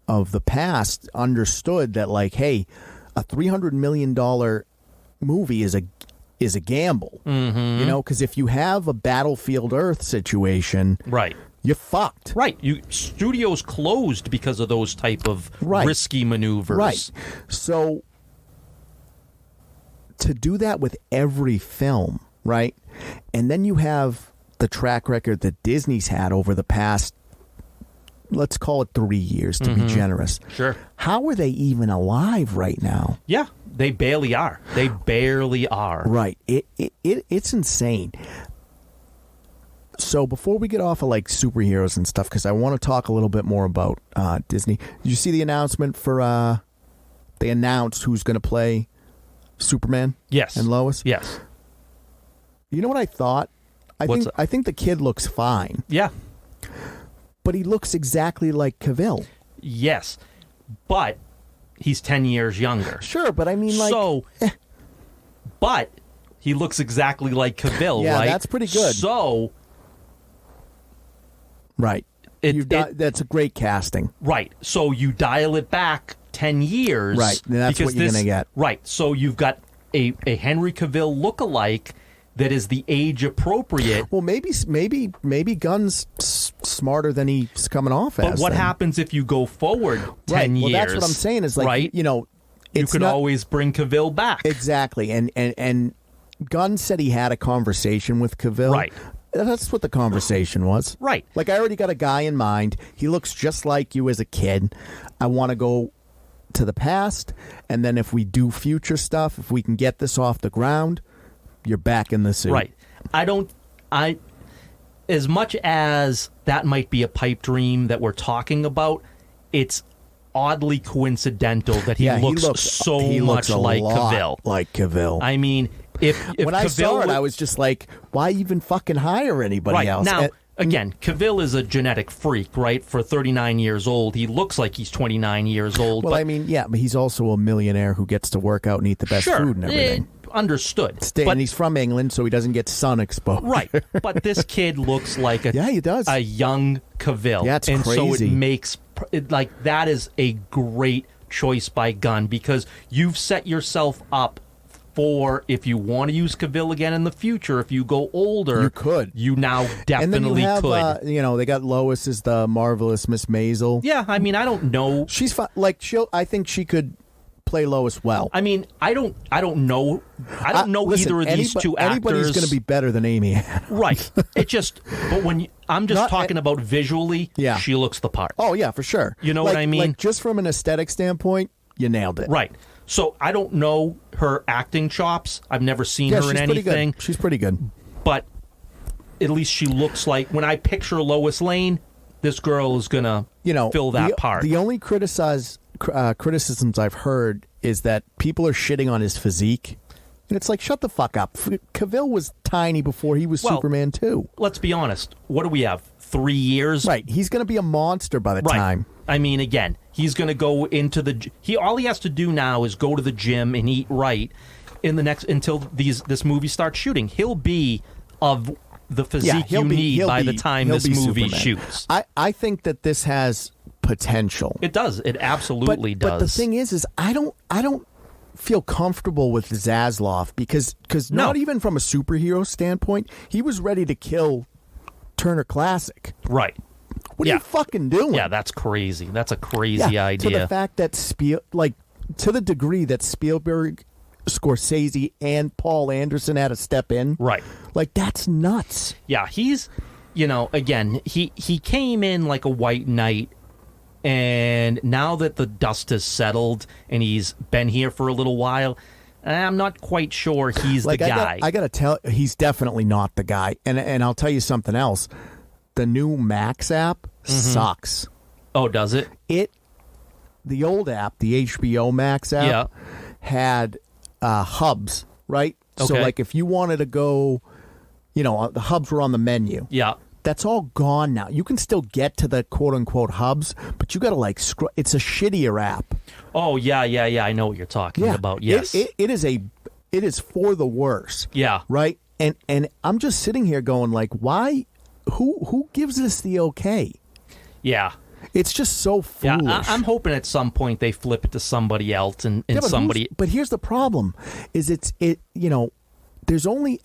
the past understood that, like, hey, a $300 million movie is a gamble. Mm-hmm. You know, because if you have a Battlefield Earth situation, right, you're fucked. Right, studios closed because of those type of risky maneuvers. Right. So to do that with every film, right, and then you have the track record that Disney's had over the past, let's call it 3 years to be generous. Sure. How are they even alive right now? Yeah, they barely are. They barely are. Right. It's insane. So before we get off of like superheroes and stuff, because I want to talk a little bit more about Disney. Did you see the announcement for? They announced who's going to play Superman. Yes. And Lois. Yes. You know what I thought? I think the kid looks fine. Yeah. But he looks exactly like Cavill. Yes, but he's 10 years younger. Sure, but I mean, like... But he looks exactly like Cavill, yeah, right? Yeah, that's pretty good. So... Right. That's a great casting. Right. So you dial it back 10 years. Right, and that's what you're going to get. Right. So you've got a Henry Cavill lookalike that is the age appropriate. Well, maybe Gunn's smarter than he's coming off as. But what happens if you go forward 10 years? Well, that's what I'm saying is, like, right? You know, you could always bring Cavill back. Exactly. And Gunn said he had a conversation with Cavill. Right. That's what the conversation was. Right. Like, I already got a guy in mind. He looks just like you as a kid. I want to go to the past, and then if we do future stuff, if we can get this off the ground, you're back in the suit. Right. As much as that might be a pipe dream that we're talking about, it's oddly coincidental that he looks so much like Cavill. Like Cavill. I mean, if when I Cavill saw it, I was just like, why even fucking hire anybody else? Now, again, Cavill is a genetic freak, right? For 39 years old, he looks like he's 29 years old. Well, I mean, yeah, but he's also a millionaire who gets to work out and eat the best food and everything. Understood. And he's from England, so he doesn't get sun exposure. Right. But this kid looks like he does. a young Cavill. Yeah, it's and crazy. So it makes, like, that is a great choice by Gunn because you've set yourself up for, if you want to use Cavill again in the future, if you go older, you could. You now definitely and then you have, could. They got Lois as the marvelous Miss Maisel. Yeah, I mean, I don't know. She's fine. Like, I think she could play Lois well. I mean, I don't know. I don't know listen, either of these two actors. Anybody's going to be better than Amy Adams. Right. It just. But I'm just talking about visually. Yeah. She looks the part. Oh yeah, for sure. You know what I mean? Like, just from an aesthetic standpoint, you nailed it. Right. So I don't know her acting chops. I've never seen her in anything. She's pretty good. But at least she looks like, when I picture Lois Lane, this girl is gonna fill that part. The only criticisms I've heard is that people are shitting on his physique. And it's like, shut the fuck up. Cavill was tiny before he was Superman too. Let's be honest. What do we have? 3 years? Right. He's going to be a monster by the time. I mean, again, he's going to go into all he has to do now is go to the gym and eat right until this movie starts shooting. He'll be of the physique you need by the time this movie Superman. shoots. I think that this has potential. It does. It absolutely does. But the thing is I don't feel comfortable with Zaslav because not even from a superhero standpoint, he was ready to kill Turner Classic. Right. What are you fucking doing? Yeah, that's crazy. That's a crazy idea. To the fact that to the degree that Spielberg, Scorsese, and Paul Anderson had to step in. Right. Like, that's nuts. Yeah, he's, again, he came in like a white knight, and now that the dust has settled and he's been here for a little while, I'm not quite sure he's the guy. I got to tell, he's definitely not the guy. And I'll tell you something else. The new Max app sucks. Oh, does it? the old app, the HBO Max app, had hubs, right? So, Okay. like, if you wanted to go, the hubs were on the menu. Yeah. That's all gone now. You can still get to the quote-unquote hubs, but you got to, it's a shittier app. Oh, yeah. I know what you're talking about. Yes. It is for the worse. Yeah. Right? And I'm just sitting here going, like, why? Who gives us the okay? Yeah. It's just so foolish. Yeah, I'm hoping at some point they flip it to somebody else and somebody. But here's the problem: is there's only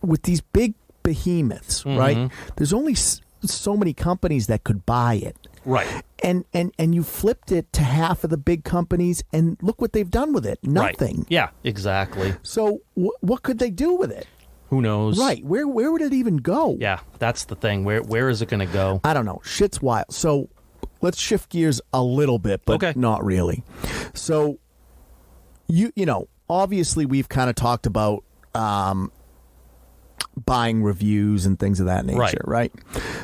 with these big behemoths, right? There's only so many companies that could buy it, right? And you flipped it to half of the big companies, and look what they've done with it. Nothing. Right. Yeah, exactly. So what could they do with it? Who knows? Right. Where would it even go? Yeah, that's the thing. Where is it going to go? I don't know. Shit's wild. So let's shift gears a little bit, but not really. So obviously we've kind of talked about buying reviews and things of that nature, right?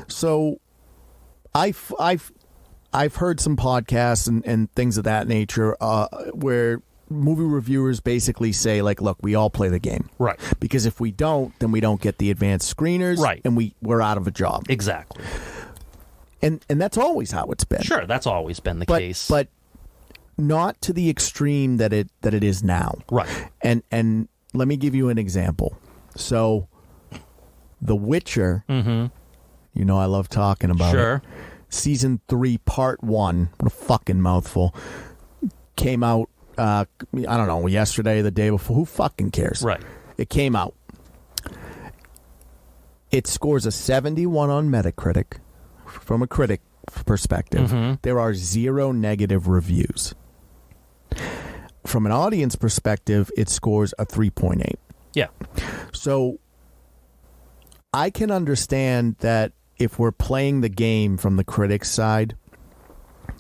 So I've heard some podcasts and things of that nature where movie reviewers basically say, like, look, we all play the game, right? Because if we don't, then we don't get the advanced screeners, right? And we're out of a job. Exactly. And that's always how it's been. Sure, that's always been the case. But not to the extreme that it is now. Right. And let me give you an example. So The Witcher, I love talking about it. Season 3, Part 1, what a fucking mouthful, came out, I don't know, yesterday, the day before. Who fucking cares? Right. It came out. It scores a 71 on Metacritic. From a critic perspective, there are 0 negative reviews. From an audience perspective, it scores a 3.8. Yeah. So I can understand that if we're playing the game from the critic's side,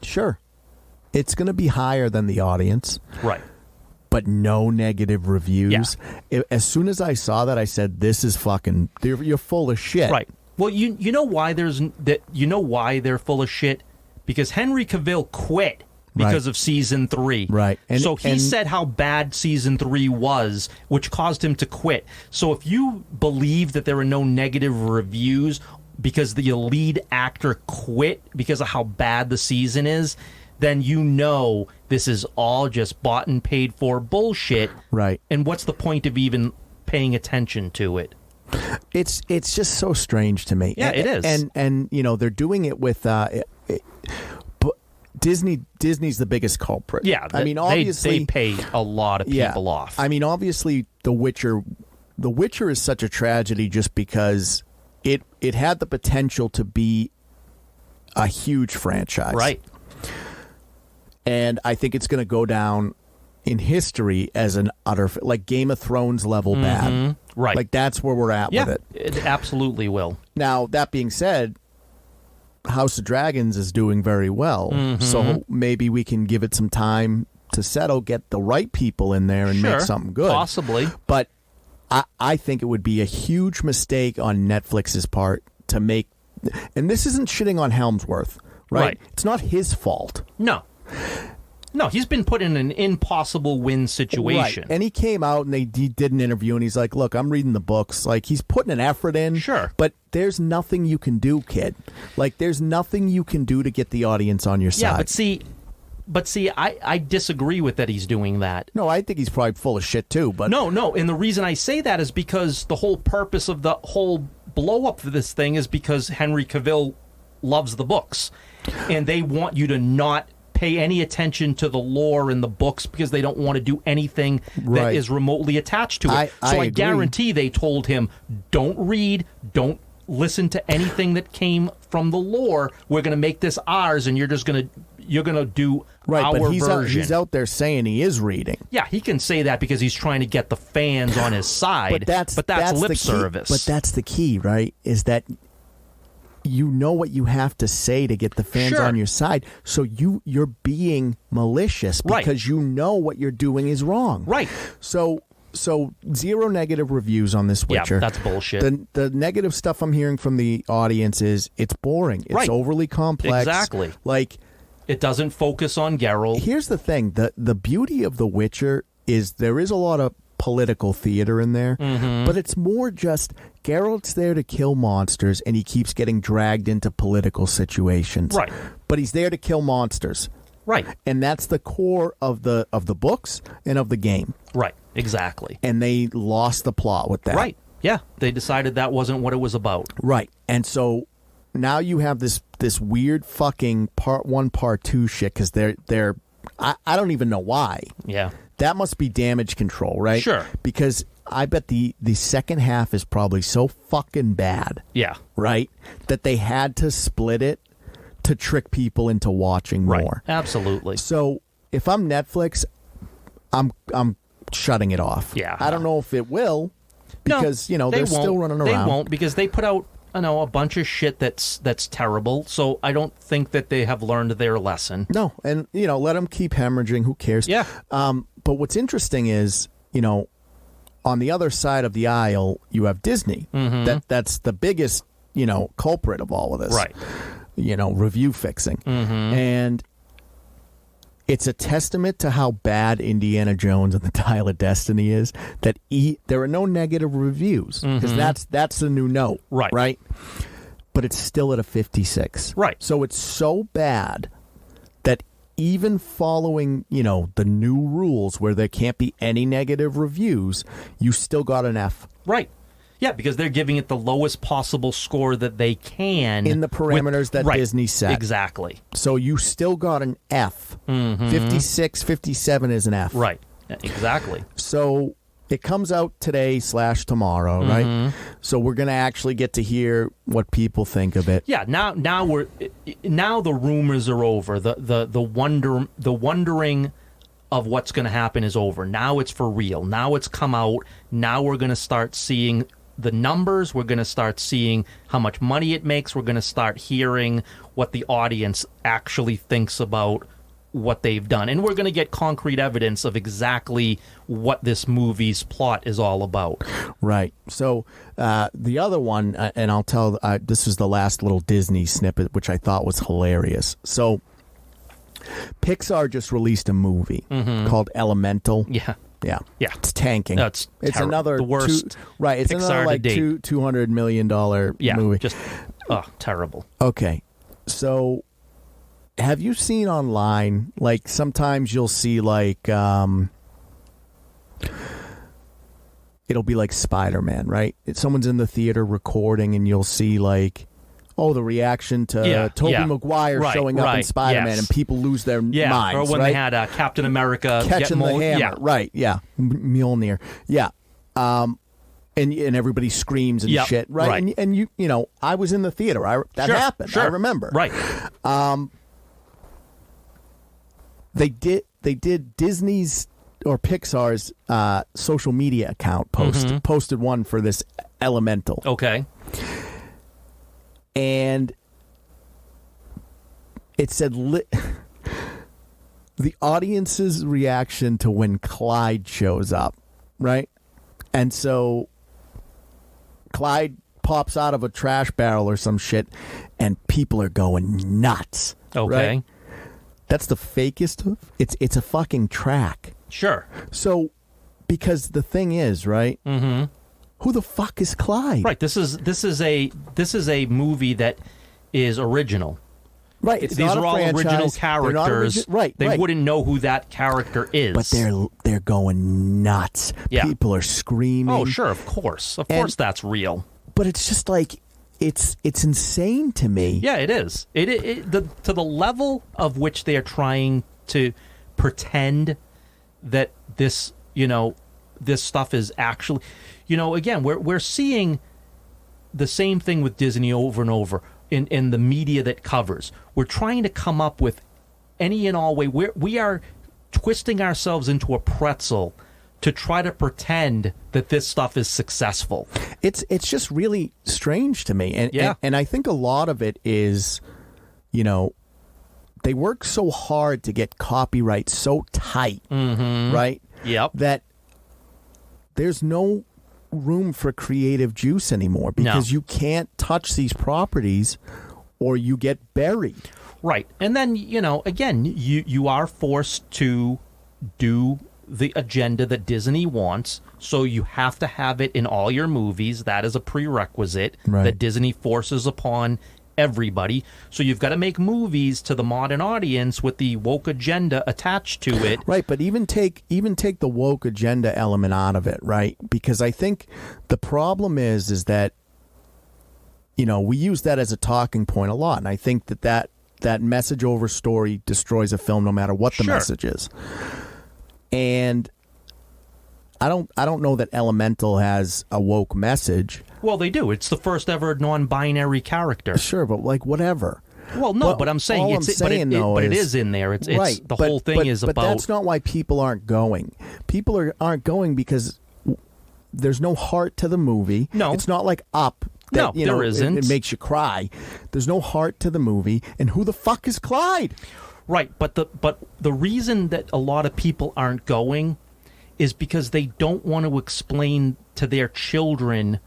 sure, it's going to be higher than the audience. Right. But no negative reviews. Yeah. As soon as I saw that, I said, this is fucking, you're full of shit. Right. Well, you know why why they're full of shit? Because Henry Cavill quit because of season 3. Right. So he said how bad season 3 was, which caused him to quit. So if you believe that there are no negative reviews because the lead actor quit because of how bad the season is, then this is all just bought and paid for bullshit. Right. And what's the point of even paying attention to it? It's just so strange to me. Yeah, it is. And they're doing it with Disney's the biggest culprit. Yeah, I mean, obviously they pay a lot of people off. I mean, obviously The Witcher is such a tragedy just because it had the potential to be a huge franchise. Right. And I think it's going to go down in history as an utter, like, Game of Thrones level bad. Right. Like, that's where we're at with it. It absolutely will. Now, that being said, House of Dragons is doing very well. So maybe we can give it some time to settle, get the right people in there and make something good. Possibly. But I think it would be a huge mistake on Netflix's part to make, and this isn't shitting on Helmsworth, right? It's not his fault. No, he's been put in an impossible win situation. Right. And he came out and he did an interview and he's like, look, I'm reading the books. Like, he's putting an effort in. Sure. But there's nothing you can do, kid. Like, there's nothing you can do to get the audience on your side. Yeah, but see, I disagree with that he's doing that. No, I think he's probably full of shit too. But No, and the reason I say that is because the whole purpose of the whole blow up for this thing is because Henry Cavill loves the books. And they want you to not pay any attention to the lore in the books because they don't want to do anything that is remotely attached to it. I guarantee they told him, don't read, don't listen to anything that came from the lore. We're going to make this ours, and you're going to do our but version. He's out there saying he is reading. Yeah, he can say that because he's trying to get the fans on his side. But that's lip service. But that's the key, right? Is that you know what you have to say to get the fans on your side. So you're being malicious because you know what you're doing is wrong. Right. So 0 negative reviews on this Witcher. Yeah, that's bullshit. The negative stuff I'm hearing from the audience is it's boring. It's overly complex. Exactly. Like, It doesn't focus on Geralt. Here's the thing. The beauty of The Witcher is there is a lot of political theater in there, but it's more just Geralt's there to kill monsters, and he keeps getting dragged into political situations. Right. But he's there to kill monsters. Right. And that's the core of the books and of the game. Right. Exactly. And they lost the plot with that. Right. Yeah. They decided that wasn't what it was about. Right. And so now you have this weird fucking part 1, part 2 shit, because they're I don't even know why. Yeah. That must be damage control, right? Sure. Because I bet the second half is probably so fucking bad. Yeah. Right? That they had to split it to trick people into watching more. Absolutely. So if I'm Netflix, I'm shutting it off. Yeah. I don't know if it will, because they're still running around. They won't, because they put out a bunch of shit that's terrible. So I don't think that they have learned their lesson. No, and let them keep hemorrhaging. Who cares? Yeah. But what's interesting is, on the other side of the aisle, you have Disney. That's the biggest, culprit of all of this. Right. Review fixing. And it's a testament to how bad Indiana Jones and the Dial of Destiny is that there are no negative reviews, because that's the new note. Right. Right. But it's still at a 56. Right. So it's so bad that even following, the new rules where there can't be any negative reviews, you still got an F. Right. Yeah, because they're giving it the lowest possible score that they can. In the parameters that Disney set. Exactly. So you still got an F. 56, 57 is an F. Right. Exactly. So it comes out today / tomorrow, right? So we're going to actually get to hear what people think of it. Yeah, now the rumors are over. The wondering of what's going to happen is over. Now it's for real. Now it's come out. Now we're going to start seeing the numbers. We're going to start seeing how much money it makes. We're going to start hearing what the audience actually thinks about what they've done. And we're going to get concrete evidence of exactly what this movie's plot is all about. Right. So the other one, and I'll tell, this is the last little Disney snippet, which I thought was hilarious. So Pixar just released a movie called Elemental. Yeah. Yeah. Yeah. It's tanking. No, it's another the worst right. It's Pixar another like to date. $200 million movie. Just terrible. Okay. So have you seen online, like sometimes you'll see like it'll be like Spider-Man, right? Someone's in the theater recording and you'll see like, the reaction to Tobey Maguire showing up in Spider-Man, and people lose their minds. Or when right? they had Captain America catching the hammer, yeah. right? Yeah, Mjolnir, yeah. And everybody screams and shit, right? Right. And you I was in the theater. That happened. Sure. I remember. Right. They did Disney's or Pixar's social media account posted one for this Elemental. Okay. And it said the audience's reaction to when Clyde shows up, right? And so Clyde pops out of a trash barrel or some shit, and people are going nuts. Okay. Right? That's the fakest. It's a fucking track. Sure. So, because the thing is, right? Who the fuck is Clyde? Right. This is a movie that is original. Right. It's These not are a all franchise. original characters. Right. They wouldn't know who that character is. But they're going nuts. Yeah. People are screaming. Oh, sure, of course. Of course that's real. But it's just like it's insane to me. Yeah, it is. To the level of which they are trying to pretend that this, this stuff is actually, again, we're seeing the same thing with Disney over and over in the media that covers. We're trying to come up with any and all way. We are twisting ourselves into a pretzel to try to pretend that this stuff is successful. It's just really strange to me. And I think a lot of it is, they work so hard to get copyright so tight, right? Yep. That there's no room for creative juice anymore because you can't touch these properties or you get buried. Right. And then, again, you are forced to do the agenda that Disney wants, so you have to have it in all your movies. That is a prerequisite that Disney forces upon everybody. So you've got to make movies to the modern audience with the woke agenda attached to it. Right, but even take the woke agenda element out of it, right? Because I think the problem is that, we use that as a talking point a lot, and I think that message over story destroys a film no matter what the message is. And I don't know that Elemental has a woke message. Well, they do. It's the first ever non-binary character. Sure, but whatever. Well, no, but I'm saying it is in there. It's right. The whole thing is about. But that's not why people aren't going. People aren't going because there's no heart to the movie. No, it's not like Up. That, there isn't. It makes you cry. There's no heart to the movie, and who the fuck is Clyde? Right, but the reason that a lot of people aren't going is because they don't want to explain to their children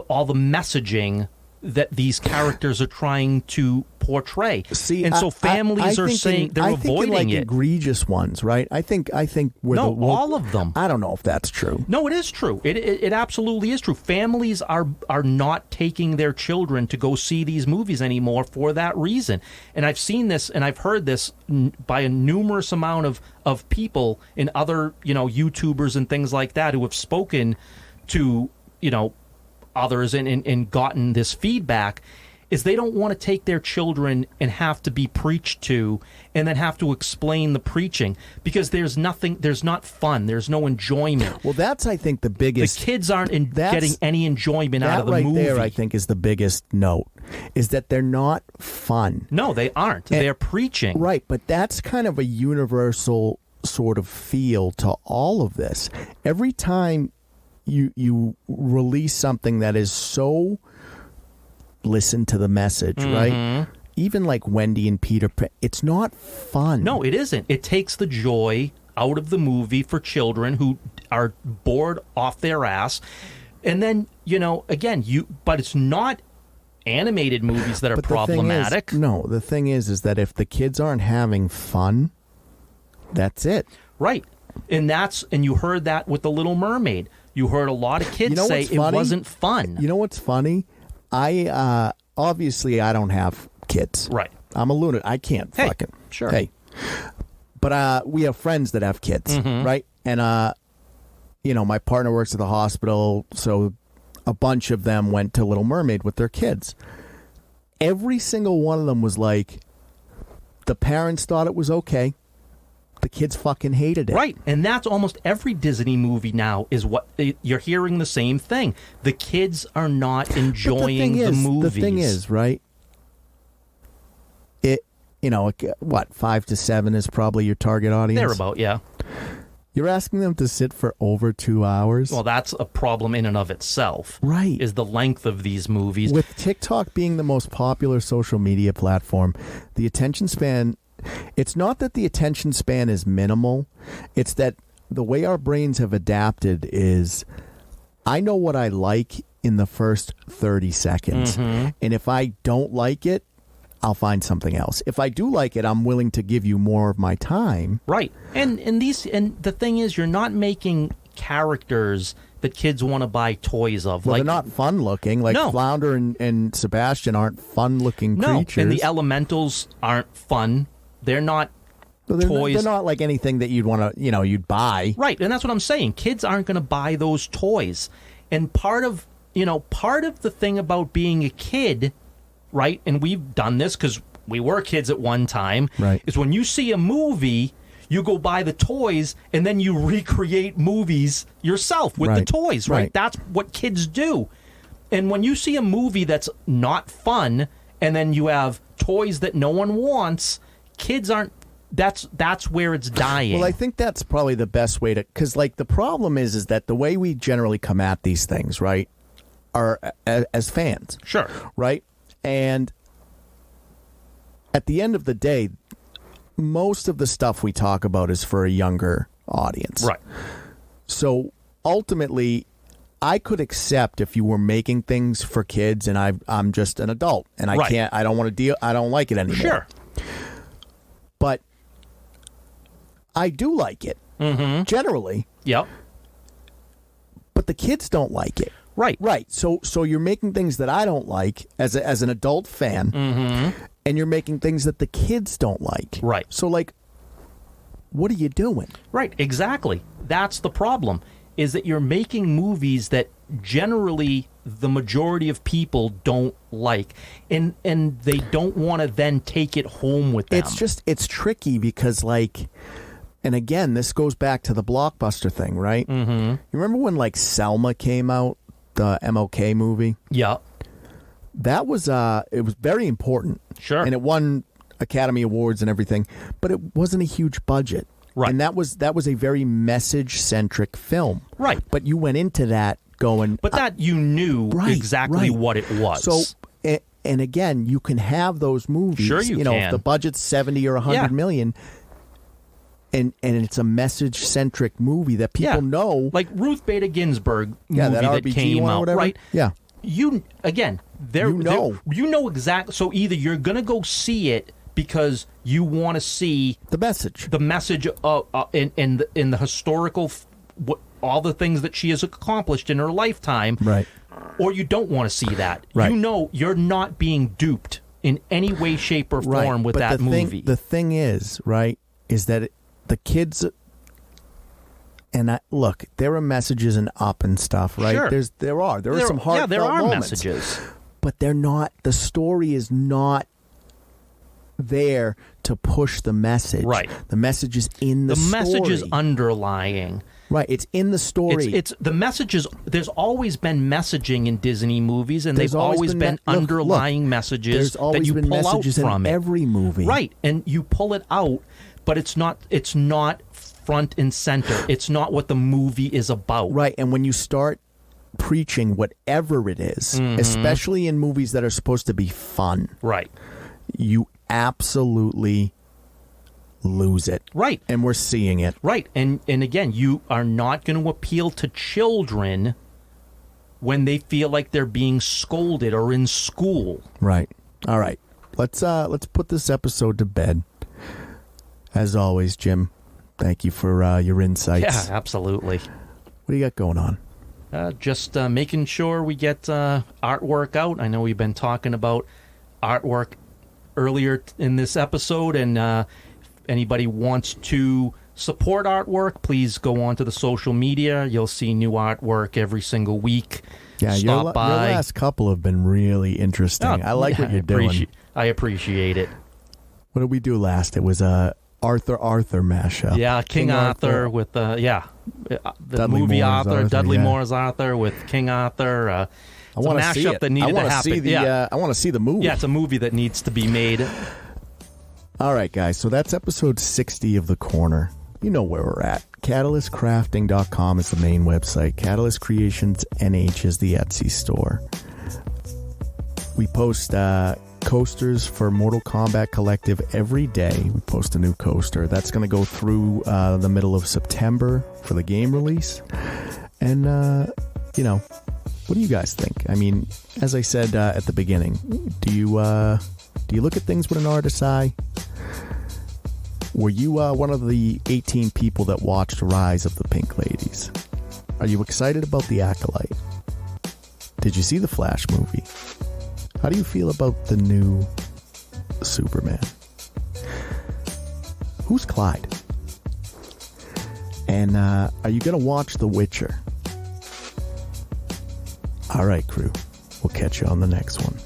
all the messaging that these characters are trying to portray. See, and so families are saying they're avoiding it. Egregious ones, right? I think we're all of them. I don't know if that's true. No, it is true. It absolutely is true. Families are not taking their children to go see these movies anymore for that reason. And I've seen this and I've heard this by a numerous amount of people and other, YouTubers and things like that who have spoken to, others and gotten this feedback, is they don't want to take their children and have to be preached to and then have to explain the preaching because there's not fun, there's no enjoyment. Well, that's, I think, the biggest. The kids aren't getting any enjoyment out of the movie. That right there, I think, is the biggest note, is that they're not fun. No, they aren't. They're preaching. Right, but that's kind of a universal sort of feel to all of this. Every time you release something that is so listen to the message, right? Even like Wendy and Peter Pan, it's not fun. No, it isn't. It takes the joy out of the movie for children who are bored off their ass. And then, but it's not animated movies that are problematic. The thing is that if the kids aren't having fun, that's it. Right. And you heard that with The Little Mermaid. You heard a lot of kids say it wasn't fun. You know what's funny? Obviously I don't have kids. Right. I'm a lunatic. I can't fucking. Sure. Hey. But we have friends that have kids, right? And my partner works at the hospital, so a bunch of them went to Little Mermaid with their kids. Every single one of them was like, the parents thought it was okay. The kids fucking hated it. Right. And that's almost every Disney movie now is what you're hearing the same thing. The kids are not enjoying the movies. The thing is, right? 5 to 7 is probably your target audience. Thereabout, yeah. You're asking them to sit for over 2 hours? Well, that's a problem in and of itself. Right. Is the length of these movies. With TikTok being the most popular social media platform, the attention span... It's not that the attention span is minimal. It's that the way our brains have adapted is I know what I like in the first 30 seconds. And if I don't like it, I'll find something else. If I do like it, I'm willing to give you more of my time. Right. And the thing is, you're not making characters that kids want to buy toys of. Well, they're not fun looking. Like Flounder and Sebastian aren't fun looking creatures. And the elementals aren't fun. They're not toys. They're not like anything that you'd want to, you'd buy. Right, and that's what I'm saying. Kids aren't going to buy those toys. And part of the thing about being a kid, right, and we've done this because we were kids at one time, right, is when you see a movie, you go buy the toys, and then you recreate movies yourself with the toys, right? That's what kids do. And when you see a movie that's not fun, and then you have toys that no one wants... Kids aren't. That's where it's dying. Well, I think that's probably the best way to, because the problem is that the way we generally come at these things, right, are as fans, sure, right, and at the end of the day, most of the stuff we talk about is for a younger audience, right. So ultimately, I could accept if you were making things for kids and I'm just an adult and I Right. I don't want to deal, I don't like it anymore. Sure. But I do like it, generally, Yep. but the kids don't like it. Right. Right. So you're making things that I don't like as an adult fan, and you're making things that the kids don't like. Right. So, like, what are you doing? Right, exactly. That's the problem, is that you're making movies that generally the majority of people don't like, and they don't want to then take it home with them. It's tricky because, like, and again, this goes back to the Blockbuster thing, right? Mm-hmm. You remember when, like, Selma came out, the MLK movie? Yeah. That was, it was very important. Sure. And it won Academy Awards and everything, but it wasn't a huge budget. Right. And that was a very message-centric film. Right. But you went into that going... But that you knew exactly what it was. So, and again, you can have those movies. Sure you know, can. if the budget's 70 or 100 million, and it's a message-centric movie that people know. Like Ruth Bader Ginsburg movie that that RBG came one or out, whatever. right? Yeah. You know exactly. So either you're going to go see it because you want to see The message. in the historical, all the things that she has accomplished in her lifetime, Right. or you don't want to see that. Right. You know you're not being duped in any way, shape, or form with but that movie. The thing is, right, is that the kids... And look, there are messages and up and stuff, right? Sure. There are some heartfelt yeah, there are moments, messages, but they're not. The story is not there to push the message. Right. The message is in the the story. message is underlying. Right. It's in the story. It's the messages. There's always been messaging in Disney movies, and There's they've always been look, underlying messages There's always that you been pull out messages from in it. every movie. Right, and you pull it out, but it's not front and center. It's not what the movie is about. Right. And when you start preaching whatever it is, especially in movies that are supposed to be fun, Right. you absolutely lose it. Right. And we're seeing it. Right. And again, you are not going to appeal to children when they feel like they're being scolded or in school. Right. All right. Let's put this episode to bed. As always, Jim, thank you for your insights. Yeah, absolutely. What do you got going on? Just making sure we get artwork out. I know we've been talking about artwork earlier in this episode, and if anybody wants to support artwork, please go on to the social media. You'll see new artwork every single week. Yeah, your last couple have been really interesting. I like what you're doing. I appreciate it. What did we do last? It was a Arthur mashup. Yeah, King Arthur with the Dudley movie Moore's Arthur, Dudley yeah. Moore's Arthur with King Arthur. I want to see it. That needed to happen. I want to see the movie. Yeah, it's a movie that needs to be made. All right, guys. So that's episode 60 of The Corner. You know where we're at. CatalystCrafting.com is the main website. Catalyst Creations NH is the Etsy store. We post coasters for Mortal Kombat Collective every day. We post a new coaster. That's going to go through the middle of September for the game release. And, what do you guys think? I mean, as I said at the beginning, do you look at things with an artist's eye? Were you one of the 18 people that watched Rise of the Pink Ladies? Are you excited about The Acolyte? Did you see the Flash movie? How do you feel about the new Superman? Who's Clyde? And are you going to watch The Witcher? All right, crew. We'll catch you on the next one.